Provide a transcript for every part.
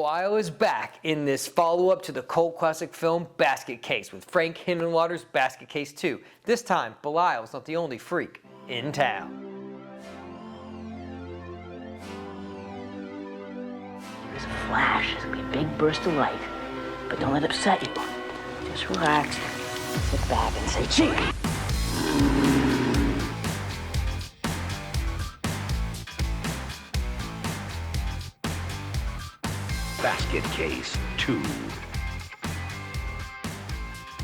Belial is back in this follow-up to the cult classic film Basket Case with Frank Henenlotter's Basket Case 2. This time, Belial is not the only freak in town. There's a flash, there's gonna be a big burst of light, but don't let it upset you. Just relax, sit back and say, gee. Basket Case 2.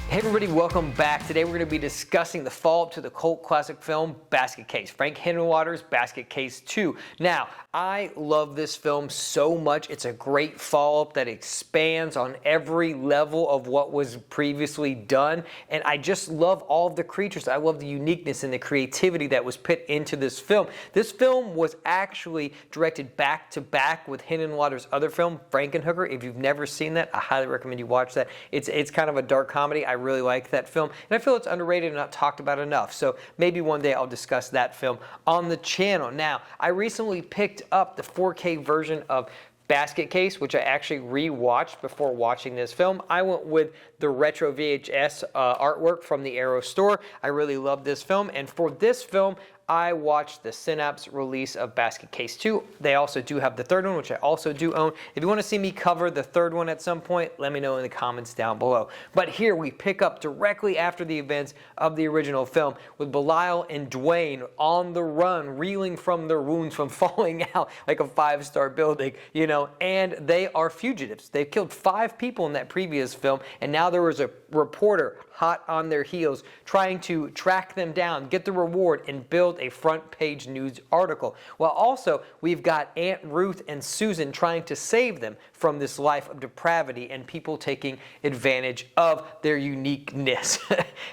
Hey everybody, welcome back. Today we're going to be discussing the follow-up to the cult classic film Basket Case, Frank Henenlotter's Basket Case 2. Now, I love this film so much. It's a great follow-up that expands on every level of what was previously done, and I just love all of the creatures. I love the uniqueness and the creativity that was put into this film. This film was actually directed back-to-back with Henenlotter's other film, Frankenhooker. If you've never seen that, I highly recommend you watch that. It's kind of a dark comedy. I really like that film, and I feel it's underrated and not talked about enough, so maybe one day I'll discuss that film on the channel. Now, I recently picked up the 4K version of Basket Case, which I actually re-watched before watching this film. I went with the retro VHS artwork from the Arrow store. I really love this film, and for this film, I watched the Synapse release of Basket Case 2. They also do have the third one, which I also do own. If you want to see me cover the third one at some point, let me know in the comments down below. But here we pick up directly after the events of the original film with Belial and Duane on the run, reeling from their wounds from falling out like a 5-star building, you know, and they are fugitives. They've killed 5 people in that previous film, and now there was a reporter hot on their heels trying to track them down, get the reward, and build a front page news article. While also we've got Aunt Ruth and Susan trying to save them from this life of depravity and people taking advantage of their uniqueness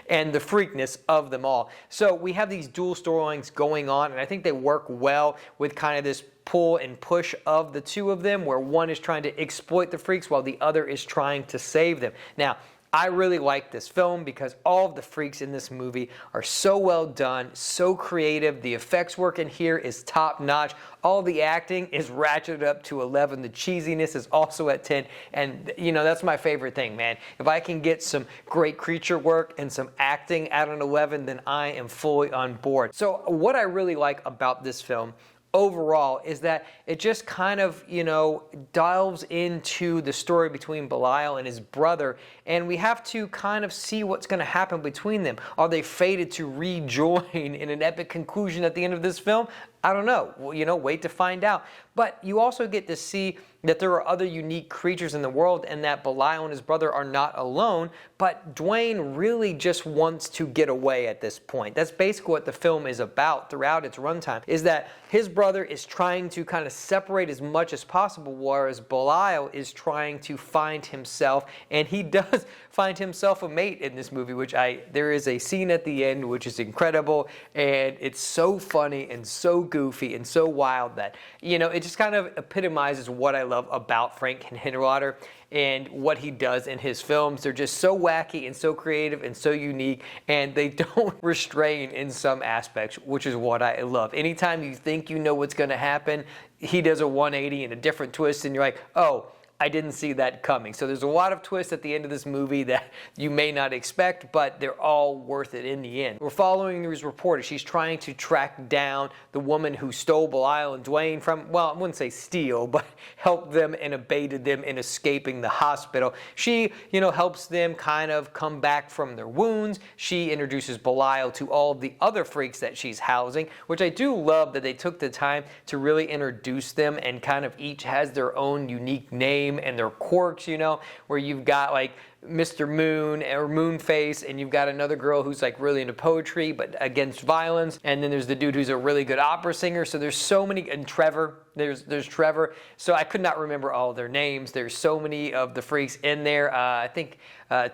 and the freakness of them all. So we have these dual storylines going on, and I think they work well with kind of this pull and push of the two of them, where one is trying to exploit the freaks while the other is trying to save them. Now, I really like this film because all of the freaks in this movie are so well done, so creative. The effects work in here is top notch. All the acting is ratcheted up to 11. The cheesiness is also at 10. And, you know, that's my favorite thing, man. If I can get some great creature work and some acting at an 11, then I am fully on board. So what I really like about this film overall is that it just kind of, you know, delves into the story between Belial and his brother, and we have to kind of see what's going to happen between them. Are they fated to rejoin in an epic conclusion at the end of this film? I don't know. Well, you know, wait to find out. But you also get to see that there are other unique creatures in the world and that Belial and his brother are not alone, but Duane really just wants to get away at this point. That's basically what the film is about throughout its runtime, is that his brother is trying to kind of separate as much as possible, whereas Belial is trying to find himself, and he does find himself a mate in this movie, which there is a scene at the end which is incredible, and it's so funny and so goofy and so wild that, you know, it just kind of epitomizes what I love about Frank Henenlotter and what he does in his films. They're just so wacky and so creative and so unique, and they don't restrain in some aspects, which is what I love. Anytime you think you know what's going to happen, he does a 180 and a different twist, and you're like, oh, I didn't see that coming. So there's a lot of twists at the end of this movie that you may not expect, but they're all worth it in the end. We're following these reporters. She's trying to track down the woman who stole Belial and Duane from, well, I wouldn't say steal, but helped them and abated them in escaping the hospital. She, you know, helps them kind of come back from their wounds. She introduces Belial to all of the other freaks that she's housing, which I do love that they took the time to really introduce them, and kind of each has their own unique name and their quirks, you know, where you've got like Mr. Moon or Moonface, and you've got another girl who's like really into poetry but against violence, and then there's the dude who's a really good opera singer. So there's so many, and Trevor, there's Trevor. So I could not remember all their names. There's so many of the freaks in there. I think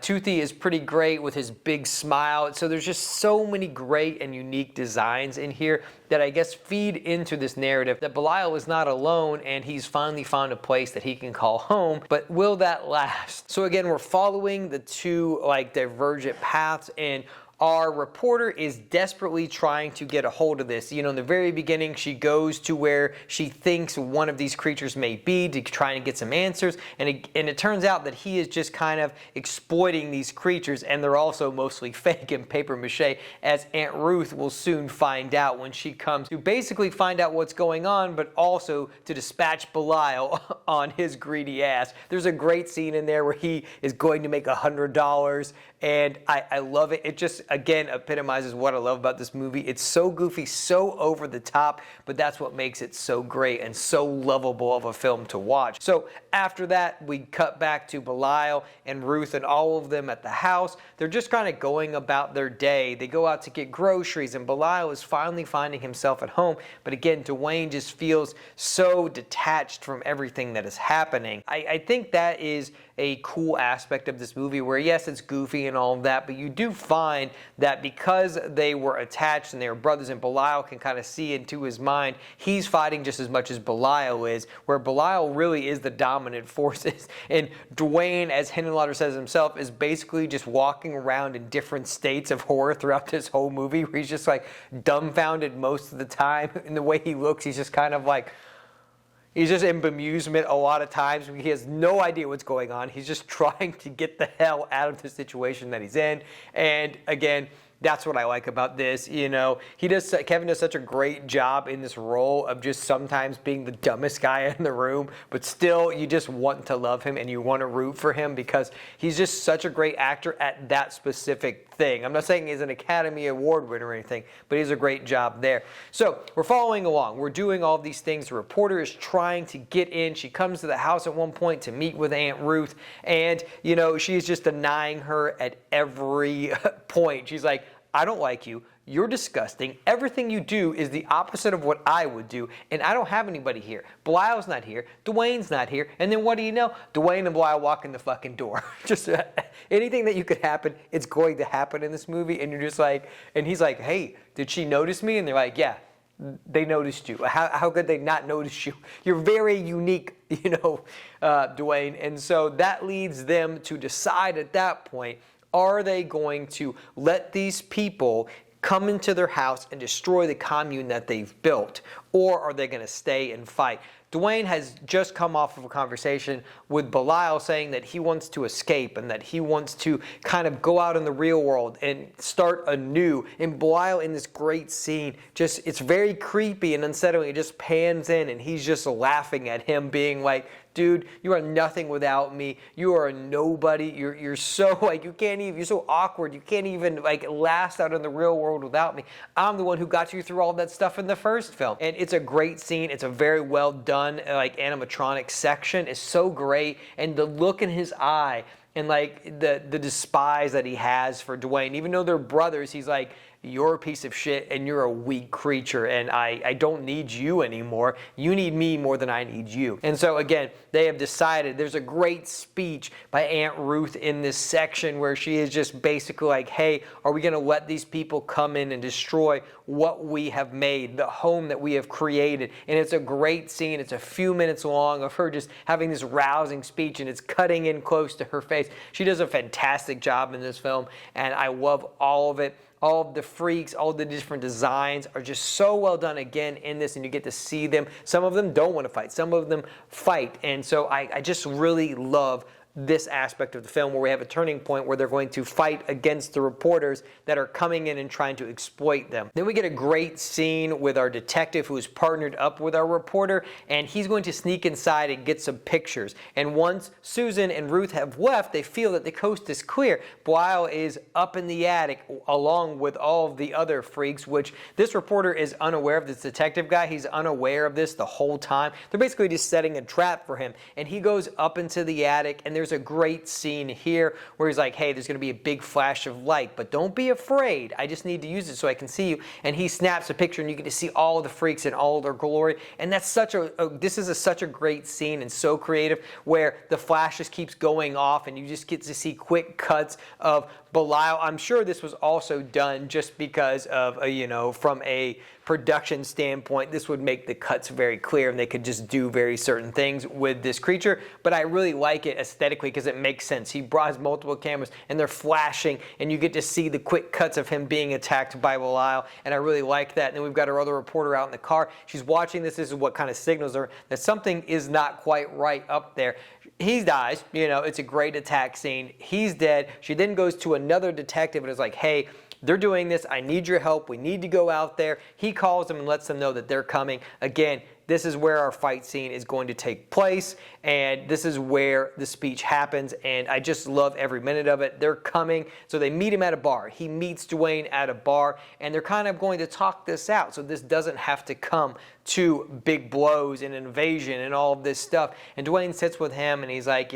Toothy is pretty great with his big smile. So there's just so many great and unique designs in here that I guess feed into this narrative that Belial is not alone, and he's finally found a place that he can call home. But will that last? So again, we're following the two like divergent paths, and our reporter is desperately trying to get a hold of this. You know, in the very beginning, she goes to where she thinks one of these creatures may be to try and get some answers, and it turns out that he is just kind of exploiting these creatures, and they're also mostly fake and paper mache, as Aunt Ruth will soon find out when she comes to basically find out what's going on, but also to dispatch Belial on his greedy ass. There's a great scene in there where he is going to make $100, and I love it. It just, again, epitomizes what I love about this movie. It's so goofy, so over the top, but that's what makes it so great and so lovable of a film to watch. So after that, we cut back to Belial and Ruth and all of them at the house. They're just kind of going about their day. They go out to get groceries, and Belial is finally finding himself at home. But again, Duane just feels so detached from everything that is happening. I think that is a cool aspect of this movie where, yes, it's goofy and all of that, but you do find that because they were attached and they were brothers, and Belial can kind of see into his mind, he's fighting just as much as Belial is, where Belial really is the dominant forces. And Duane, as Henenlotter says himself, is basically just walking around in different states of horror throughout this whole movie, where he's just like dumbfounded most of the time. In the way he looks, he's just kind of like, he's just in bemusement a lot of times. He has no idea what's going on. He's just trying to get the hell out of the situation that he's in. And again, that's what I like about this. You know, Kevin does such a great job in this role of just sometimes being the dumbest guy in the room, but still you just want to love him and you want to root for him because he's just such a great actor at that specific thing. I'm not saying he's an Academy Award winner or anything, but he does a great job there. So we're following along. We're doing all these things. The reporter is trying to get in. She comes to the house at one point to meet with Aunt Ruth, and, you know, she's just denying her at every point. She's like, I don't like you. You're disgusting. Everything you do is the opposite of what I would do, and I don't have anybody here. Belial's not here. Duane's not here. And then what do you know? Duane and Belial walk in the fucking door. Just anything that you could happen, it's going to happen in this movie, and you're just like, and he's like, hey, did she notice me? And they're like, yeah, they noticed you. How could they not notice you? You're very unique, you know, Duane. And so that leads them to decide at that point, are they going to let these people come into their house and destroy the commune that they've built? Or are they going to stay and fight? Duane has just come off of a conversation with Belial saying that he wants to escape and that he wants to kind of go out in the real world and start anew. And Belial, in this great scene, just, it's very creepy and unsettling. It just pans in and he's just laughing at him, being like, dude, you are nothing without me. You are a nobody. You're so, like, you can't even, you're so awkward. You can't even, like, last out in the real world without me. I'm the one who got you through all that stuff in the first film. And it's a great scene. It's a very well done, like, animatronic section. It's so great. And the look in his eye and, like, the despise that he has for Duane, even though they're brothers, he's like, you're a piece of shit and you're a weak creature and I don't need you anymore. You need me more than I need you. And so again, they have decided, there's a great speech by Aunt Ruth in this section where she is just basically like, hey, are we going to let these people come in and destroy what we have made, the home that we have created? And it's a great scene. It's a few minutes long of her just having this rousing speech, and it's cutting in close to her face. She does a fantastic job in this film, and I love all of it. All of the freaks, all the different designs are just so well done again in this, and you get to see them. Some of them don't want to fight. Some of them fight. And so I just really love this aspect of the film where we have a turning point where they're going to fight against the reporters that are coming in and trying to exploit them. Then we get a great scene with our detective who is partnered up with our reporter, and he's going to sneak inside and get some pictures. And once Susan and Ruth have left, they feel that the coast is clear. Belial is up in the attic along with all of the other freaks, which this reporter is unaware of. This detective guy, he's unaware of this the whole time. They're basically just setting a trap for him. And he goes up into the attic, and there's a great scene here where he's like, hey, there's going to be a big flash of light, but don't be afraid. I just need to use it so I can see you. And he snaps a picture, and you get to see all the freaks in all their glory. And that's such such a great scene and so creative, where the flash just keeps going off, and you just get to see quick cuts of Belial. I'm sure this was also done just because of, from a production standpoint, this would make the cuts very clear and they could just do very certain things with this creature. But I really like it aesthetically because it makes sense. He brought multiple cameras and they're flashing and you get to see the quick cuts of him being attacked by Belial, and I really like that. And then we've got our other reporter out in the car. She's watching this. This is what kind of signals are that something is not quite right up there. He dies, it's a great attack scene. He's dead. She then goes to another detective and is like, hey, they're doing this. I need your help. We need to go out there. He calls them and lets them know that they're coming. Again, this is where our fight scene is going to take place, and this is where the speech happens, and I just love every minute of it. They're coming, so they meet him at a bar. He meets Duane at a bar, and they're kind of going to talk this out, so this doesn't have to come to big blows and invasion and all of this stuff. And Duane sits with him, and he's like,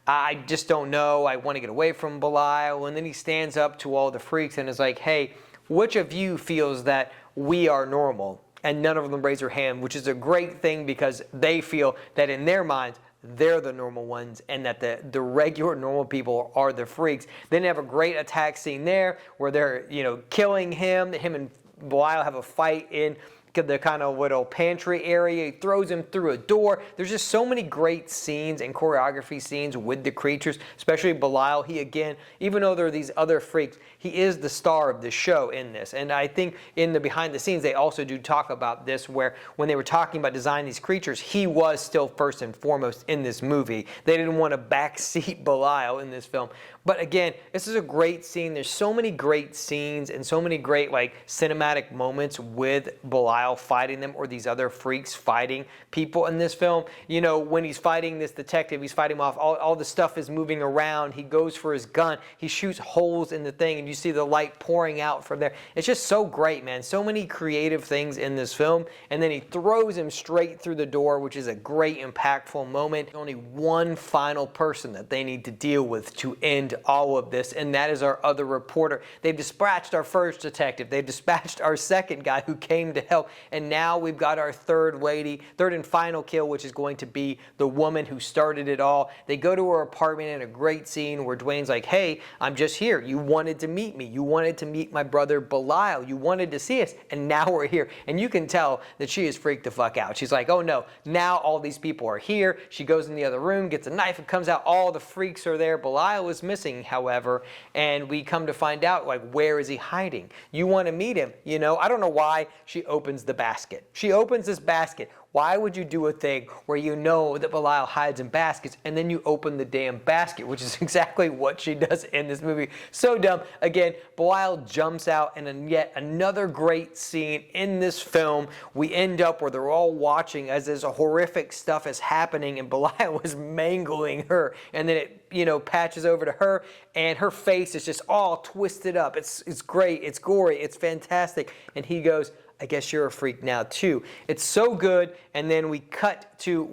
I just don't know. I want to get away from Belial. And then he stands up to all the freaks and is like, hey, which of you feels that we are normal? And none of them raise their hand, which is a great thing because they feel that in their minds, they're the normal ones and that the regular normal people are the freaks. Then they have a great attack scene there where they're, killing him. Him and Belial have a fight in the kind of little pantry area. He throws him through a door. There's just so many great scenes and choreography scenes with the creatures, especially Belial. He, again, even though there are these other freaks, he is the star of the show in this. And I think in the behind the scenes, they also do talk about this, where when they were talking about designing these creatures, he was still first and foremost in this movie. They didn't want to backseat Belial in this film. But again, this is a great scene. There's so many great scenes and so many great cinematic moments with Belial fighting them, or these other freaks fighting people in this film. When he's fighting this detective, he's fighting him off. All the stuff is moving around. He goes for his gun. He shoots holes in the thing, and you see the light pouring out from there. It's just so great, man. So many creative things in this film. And then he throws him straight through the door, which is a great, impactful moment. Only one final person that they need to deal with to end all of this, and that is our other reporter. They've dispatched our first detective. They've dispatched our second guy who came to help, and now we've got our third and final kill, which is going to be the woman who started it all. They go to her apartment in a great scene where Duane's like, hey, I'm just here. You wanted to meet me. You wanted to meet my brother Belial. You wanted to see us, and now we're here. And you can tell that she is freaked the fuck out. She's like, oh no, now all these people are here. She goes in the other room, gets a knife, and comes out. All the freaks are there. Belial is missing, however, and we come to find out, where is he hiding? You want to meet him, I don't know why she opens the basket. She opens this basket. Why would you do a thing where you know that Belial hides in baskets and then you open the damn basket, which is exactly what she does in this movie. So dumb. Again, Belial jumps out, and then yet another great scene in this film. We end up where they're all watching as this horrific stuff is happening and Belial is mangling her, and then it patches over to her, and her face is just all twisted up. It's great. It's gory. It's fantastic. And he goes, I guess you're a freak now too. It's so good. And then we cut to,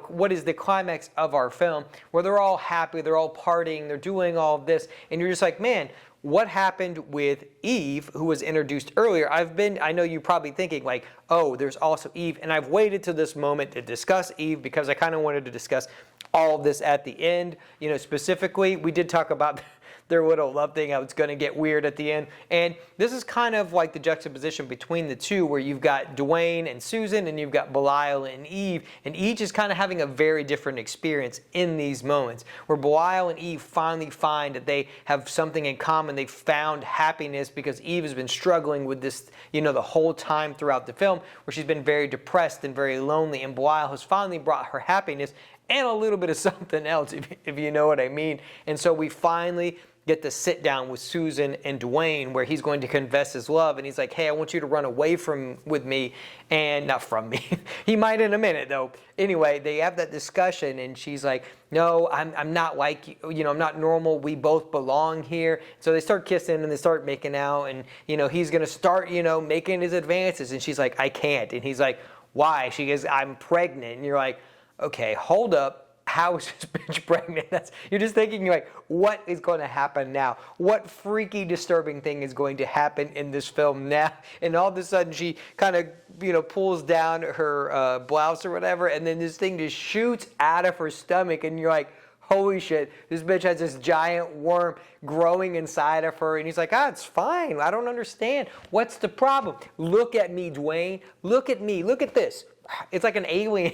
what is the climax of our film, where they're all happy, they're all partying, they're doing all of this, and you're just like, man, what happened with Eve, who was introduced earlier? I know you're probably thinking oh, there's also Eve, and I've waited to this moment to discuss Eve because I kind of wanted to discuss all of this at the end. Specifically, we did talk about their little love thing. It's going to get weird at the end. And this is kind of like the juxtaposition between the two, where you've got Duane and Susan, and you've got Belial and Eve, and each is kind of having a very different experience in these moments, where Belial and Eve finally find that they have something in common. They found happiness because Eve has been struggling with this, the whole time throughout the film, where she's been very depressed and very lonely, and Belial has finally brought her happiness and a little bit of something else, if you know what I mean. And so we finally get to sit down with Susan and Duane, where he's going to confess his love, and he's like, hey, I want you to run away with me, and not from me. He might in a minute, though. Anyway, they have that discussion, and she's like, no, I'm not like you, I'm not normal. We both belong here. So they start kissing, and they start making out, and, he's going to start, making his advances, and she's like, I can't. And he's like, why? She goes, I'm pregnant. And you're like, okay, hold up. How is this bitch pregnant? You're just thinking, what is going to happen now? What freaky, disturbing thing is going to happen in this film now? And all of a sudden, she kind of, pulls down her blouse or whatever, and then this thing just shoots out of her stomach, and you're like, holy shit, this bitch has this giant worm growing inside of her, and he's like, it's fine, I don't understand. What's the problem? Look at me, Duane. Look at me. Look at this. It's like an alien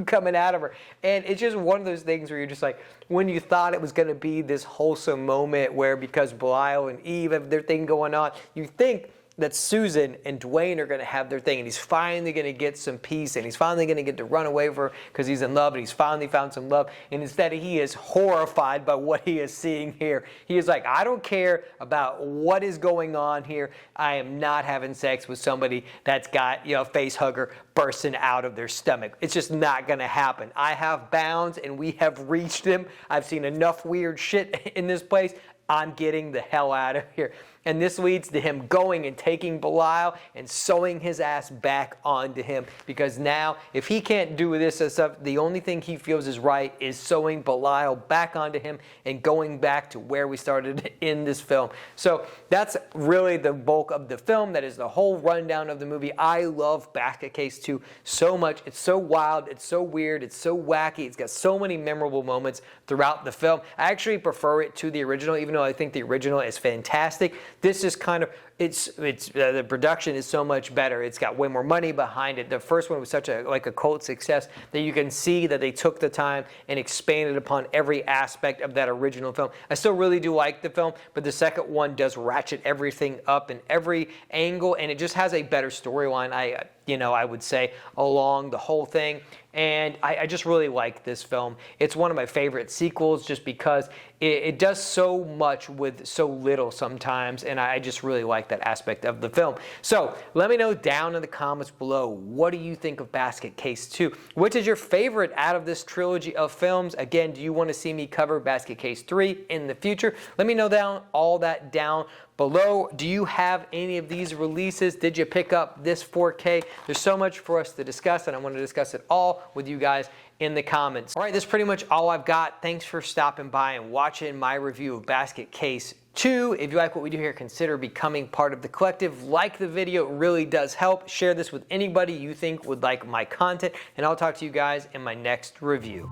coming out of her. And it's just one of those things where you're just like, when you thought it was going to be this wholesome moment where because Belial and Eve have their thing going on, you think that Susan and Duane are going to have their thing, and he's finally going to get some peace, and he's finally going to get to run away from her because he's in love, and he's finally found some love. And instead, he is horrified by what he is seeing here. He is like, I don't care about what is going on here. I am not having sex with somebody that's got, a face hugger bursting out of their stomach. It's just not going to happen. I have bounds, and we have reached them. I've seen enough weird shit in this place. I'm getting the hell out of here. And this leads to him going and taking Belial and sewing his ass back onto him. Because now, if he can't do this and stuff, the only thing he feels is right is sewing Belial back onto him and going back to where we started in this film. So that's really the bulk of the film. That is the whole rundown of the movie. I love Basket Case 2 so much. It's so wild. It's so weird. It's so wacky. It's got so many memorable moments throughout the film. I actually prefer it to the original, even though I think the original is fantastic. This is kind of, the production is so much better. It's got way more money behind it. The first one was such a cult success that you can see that they took the time and expanded upon every aspect of that original film. I still really do like the film, but the second one does ratchet everything up in every angle, and it just has a better storyline, I would say, along the whole thing. And I just really like this film. It's one of my favorite sequels just because it does so much with so little sometimes, and I just really like that aspect of the film. So let me know down in the comments below, what do you think of Basket Case 2? Which is your favorite out of this trilogy of films? Again, do you want to see me cover Basket Case 3 in the future? Let me know all that down below. Do you have any of these releases? Did you pick up this 4K? There's so much for us to discuss, and I want to discuss it all with you guys in the comments. All right, that's pretty much all I've got. Thanks for stopping by and watching my review of Basket Case 2. If you like what we do here, consider becoming part of the collective. Like the video, it really does help. Share this with anybody you think would like my content, and I'll talk to you guys in my next review.